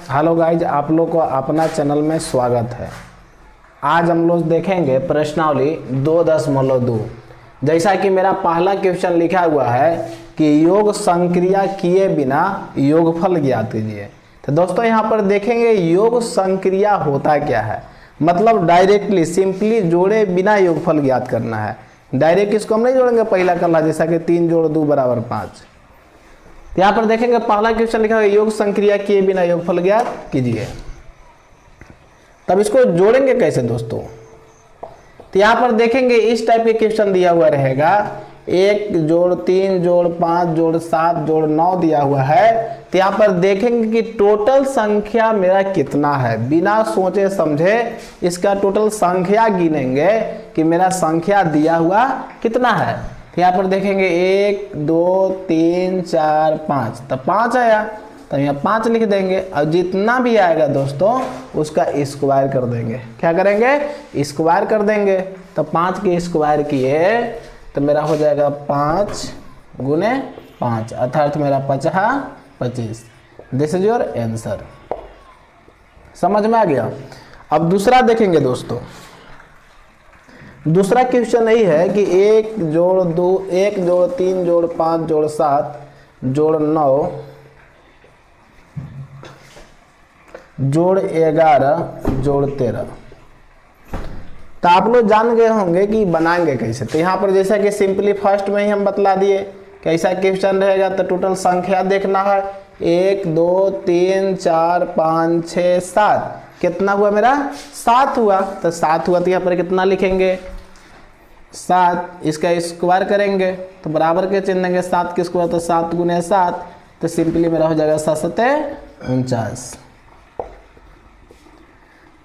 Hello guys, आप लोग को अपना चैनल में स्वागत है। आज हम लोग देखेंगे प्रश्नावली 2.2। जैसा कि मेरा पहला क्वेश्चन लिखा हुआ है कि योग संक्रिया किए बिना योगफल ज्ञात कीजिए। तो दोस्तों यहाँ पर देखेंगे योग संक्रिया होता क्या है, मतलब डायरेक्टली सिंपली जोड़े बिना योगफल ज्ञात करना है। डायरेक्ट इसको हम नहीं जोड़ेंगे पहला करना, जैसा कि 3 जोड़ 2 बराबर 5। यहाँ पर देखेंगे पहला क्वेश्चन लिखा है योग संक्रिया किए बिना योगफल ज्ञात कीजिए। तब इसको जोड़ेंगे कैसे दोस्तों? तो यहाँ पर देखेंगे इस टाइप के क्वेश्चन दिया हुआ रहेगा, 1 जोड़ 3 जोड़ 5 जोड़ 7 जोड़ 9 दिया हुआ है। तो यहाँ पर देखेंगे कि टोटल संख्या मेरा कितना है। बिना सोचे समझे इसका टोटल संख्या गिनेंगे कि मेरा संख्या दिया हुआ कितना है। तो यहाँ पर देखेंगे 1 2 3 4 5, तो 5 आया, तो यहाँ 5 लिख देंगे और जितना भी आएगा दोस्तों उसका स्क्वायर कर देंगे। क्या करेंगे? स्क्वायर कर देंगे। तो 5 के स्क्वायर किए तो मेरा हो जाएगा 5 गुने 5, अर्थात मेरा 5 25। This is your answer. समझ में आ गया? अब दूसरा देखेंगे दोस्तों। दूसरा क्वेश्चन यही है कि 1 जोड़ 2 1 जोड़ 3 जोड़ 5 जोड़ 7 जोड़ 9 जोड़ 11 जोड़ 13। तो आप लोग जान गए होंगे कि बनाएंगे कैसे। तो यहाँ पर जैसा कि सिंपली फर्स्ट में ही हम बतला दिए कैसा क्वेश्चन रहेगा। तो टोटल संख्या देखना है, 1 2 3 4 5 6 7। कितना हुआ मेरा? 7 हुआ। तो 7 हुआ तो यहाँ पर कितना लिखेंगे? 7। इसका स्क्वायर करेंगे तो बराबर के चिन्ह देंगे, 7 के स्क्वायर तो 7 गुने 7। तो सिंपली मेरा हो जाएगा 7 49।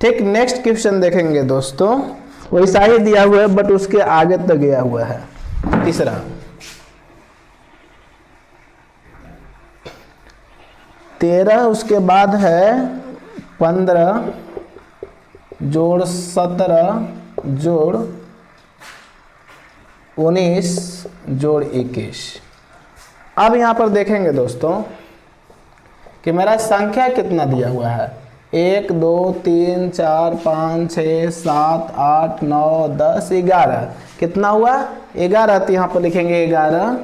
ठीक, नेक्स्ट क्वेश्चन देखेंगे दोस्तों। वैसा ही दिया हुआ है बट उसके आगे तक गया हुआ है। तीसरा 13, उसके बाद है 15 जोड़ 17 जोड़ 19 जोड़ 21। अब यहाँ पर देखेंगे दोस्तों कि मेरा संख्या कितना दिया हुआ है। 1 2 3 4 5 6 7 8 9 10 11। कितना हुआ? 11। तो यहाँ पर लिखेंगे 11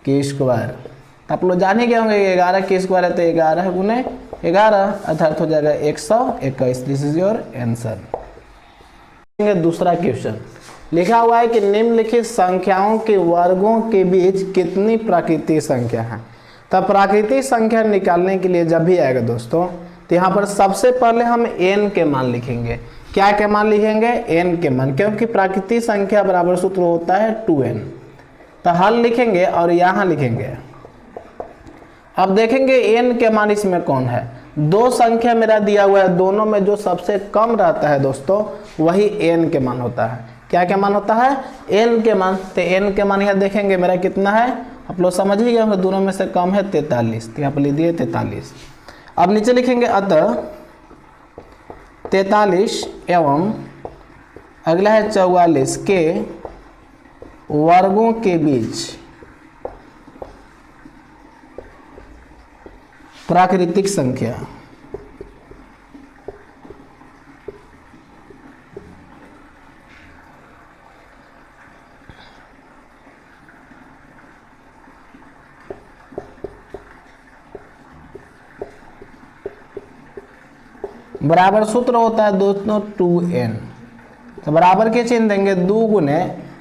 के स्क्वायर। आप लोग जान ही गए होंगे 11 के स्क्वायर है तो 11 गुने 11, अर्थात हो जाएगा 121। This is your answer. दूसरा क्वेश्चन लिखा हुआ है कि निम्नलिखित संख्याओं के वर्गों के बीच कितनी प्राकृतिक संख्या है। तब प्राकृतिक संख्या निकालने के लिए जब भी आएगा दोस्तों, तो यहाँ पर सबसे पहले हम n के मान लिखेंगे। क्या के मान लिखेंगे? n के मान, क्योंकि प्राकृतिक संख्या बराबर सूत्र होता है 2n। तो हल लिखेंगे और यहाँ लिखेंगे। अब देखेंगे n के मान इसमें कौन है। 2 संख्या मेरा दिया हुआ है, दोनों में जो सबसे कम रहता है दोस्तों वही n के मान होता है। क्या क्या मान होता है? n के मान। तो n के मान यहाँ देखेंगे मेरा कितना है, आप लोग समझ ही गए, दोनों में से कम है 43। तो यहाँ पर लिख दिए 43। अब नीचे लिखेंगे अतः 43 एवं अगला है 44 के वर्गों के बीच प्राकृतिक संख्या। बराबर सूत्र होता है दोस्तों 2n। तो बराबर के चिन्ह देंगे 2 गुने,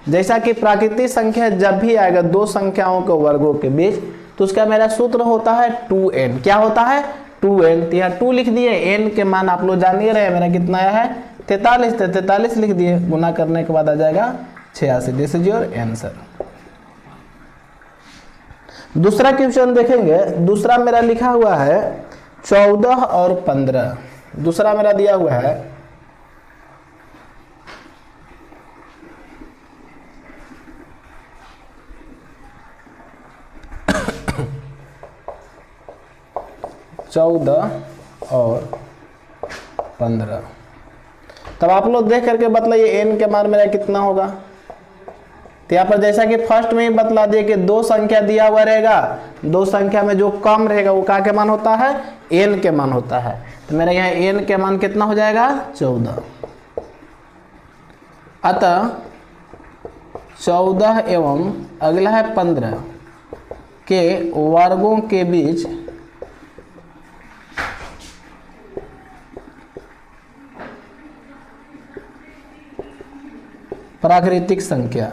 जैसा कि प्राकृतिक संख्या जब भी आएगा 2 संख्याओं के वर्गों के बीच, तो उसका मेरा सूत्र होता है 2n। क्या होता है? 2n। तो यहाँ 2 लिख दिए, n के मान आप लोग जान ही रहे मेरा कितना आया है 43। तो 43 लिख दिए, गुना करने के बाद आ जाएगा 86। This is your answer. दूसरा क्वेश्चन देखेंगे। दूसरा मेरा लिखा हुआ है 14 और 15। दूसरा मेरा दिया हुआ है 14 और 15। तब आप लोग देख करके बतलाइए n के मान मेरा कितना होगा। तो यहाँ पर जैसा कि फर्स्ट में ही बतला दिए कि 2 संख्या दिया हुआ रहेगा, 2 संख्या में जो कम रहेगा वो क्या के मान होता है एन के मान होता है। तो मेरा यहाँ एन के मान कितना हो जाएगा 14। अतः 14 एवं अगला है 15 के वर्गों के बीच प्राकृतिक संख्या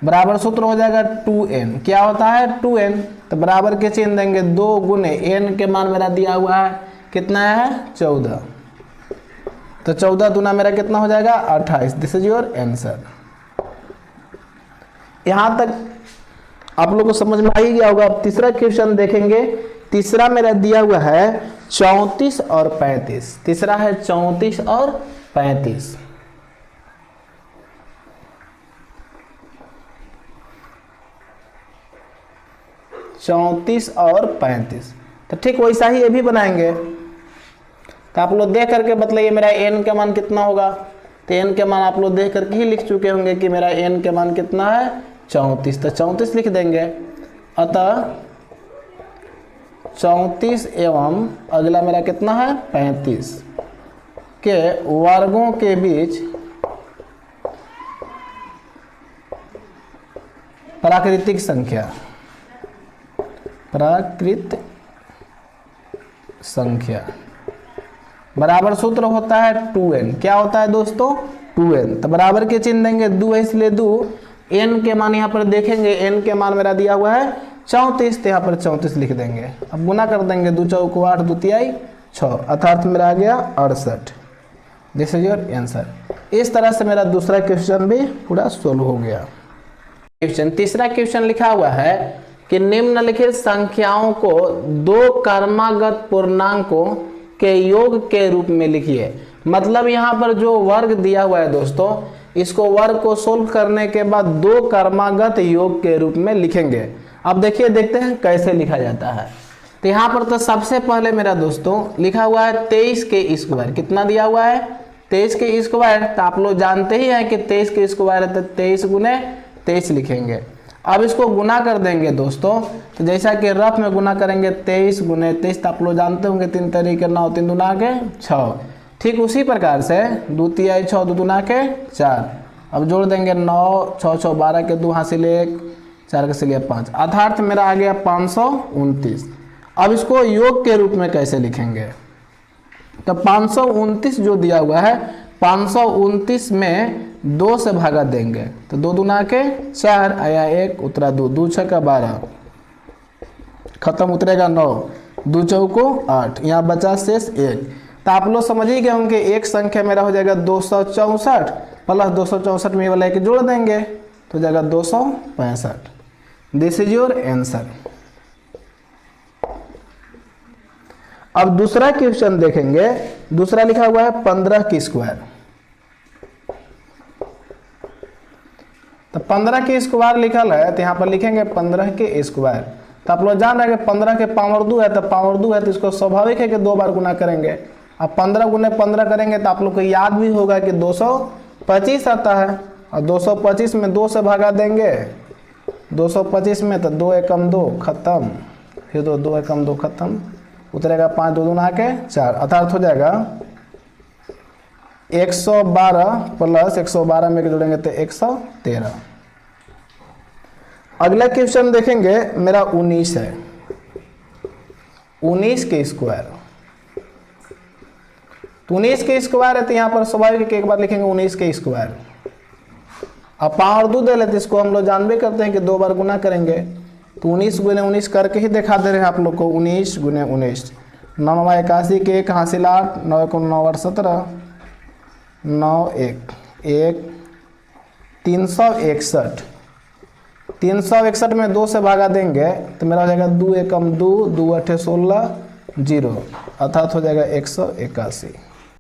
बराबर सूत्र हो जाएगा 2n। क्या होता है 2n, तो बराबर के चिन्ह देंगे 2 गुने n के मान मेरा दिया हुआ है कितना है 14, तो 14 दूना मेरा कितना हो जाएगा 28। This is your answer. यहां तक आप लोग को समझ में आ ही गया होगा। अब तीसरा क्वेश्चन देखेंगे। तीसरा मेरा दिया हुआ है 34 और 35। तीसरा है 34 और 35। चौंतीस और 35, तो ठीक वैसा ही ये भी बनाएंगे। तो आप लोग देख करके बतलाइए मेरा n का मान कितना होगा। तो n के मान आप लोग देख करके ही लिख चुके होंगे कि मेरा n के मान कितना है 34, तो 34 लिख देंगे। अतः 34 एवं अगला मेरा कितना है 35 के वर्गों के बीच प्राकृतिक संख्या, प्राकृत संख्या बराबर सूत्र होता है 2n। क्या होता है दोस्तों 2n, तो बराबर के चिन्ह देंगे 2 है इसलिए 2, n के मान यहाँ पर देखेंगे n के मान मेरा दिया हुआ है 34, तो यहाँ पर 34 लिख देंगे। अब गुना कर देंगे 2 चौको 8 2 तिहाई 6, अर्थात मेरा आ गया 68। This is your answer. इस तरह से मेरा दूसरा क्वेश्चन भी पूरा सोल्व हो गया। क्वेश्चन तीसरा क्वेश्चन लिखा हुआ है कि निम्नलिखित संख्याओं को 2 कर्मागत पूर्णांकों के योग के रूप में लिखिए। मतलब यहाँ पर जो वर्ग दिया हुआ है दोस्तों, इसको वर्ग को सोल्व करने के बाद 2 कर्मागत योग के रूप में लिखेंगे। अब देखिए देखते हैं कैसे लिखा जाता है। तो यहाँ पर तो सबसे पहले मेरा दोस्तों लिखा हुआ है 23 के स्क्वायर। कितना दिया हुआ है 23 के स्क्वायर, तो आप लोग जानते ही हैं कि 23 के स्क्वायर है तो 23 गुने 23 लिखेंगे। अब इसको गुना कर देंगे दोस्तों, तो जैसा कि रफ में गुना करेंगे 23 गुने 23, तो आप लोग जानते होंगे 3 तरीके 9 3 दूना के 6। ठीक उसी प्रकार से 2 तिहाई 6 2 दूना के 4। अब जोड़ देंगे 9 6 6 12 के 2 हासिल 1 4 के सिले 5, अर्थात मेरा आ गया 529। अब इसको योग के रूप में कैसे लिखेंगे, तो 529 जो दिया हुआ है 529 में 2 से भागा देंगे, तो 2 दूना के 4 आया 1 उतरा 2 2 6 का 12 खत्म उतरेगा 9 2 चौको 8, यहाँ बचा शेष 1। तो आप लोग समझ ही गए होंगे एक संख्या मेरा हो जाएगा 264 प्लस 264 में वाला एक जोड़ देंगे तो जाएगा 265। This is your answer. अब दूसरा क्वेश्चन देखेंगे। दूसरा लिखा हुआ है 15 की स्क्वायर। तो 15 के स्क्वायर लिखल है, तो यहाँ पर लिखेंगे 15 के स्क्वायर। तो आप लोग जान रहे हैं कि 15 के पावर 2 है, तो पावर 2 है तो इसको स्वाभाविक है कि 2 बार गुना करेंगे। अब 15 गुने 15 करेंगे तो आप लोग को याद भी होगा कि 225 आता है, और 225 में 2 से भागा देंगे 225 में, तो 2 एकम 2 खत्म, फिर 2 एकम 2 खत्म, उतरेगा 5 2 दूना के 4, अर्थात हो जाएगा 112 प्लस 112 में जोड़ेंगे तो 113। अगला क्वेश्चन देखेंगे मेरा 19 है, 19 के स्क्वायर। तो 19 के स्क्वायर है तो यहाँ पर स्वाभाविक एक बार लिखेंगे 19 के स्क्वायर। अब पावर 2 दे लेते, इसको हम लोग जानबे करते हैं कि 2 बार गुना करेंगे, तो 19 गुने 19 करके ही दिखा दे रहे हैं आप लोग को। 19 गुने 19 9 9 81 के 1 हासिल 8 9 1 9 8 17 9 1 1 361। 361 में 2 से भागा देंगे तो मेरा हो जाएगा 2 एकम 2 2 8 16 0, अर्थात हो जाएगा 181।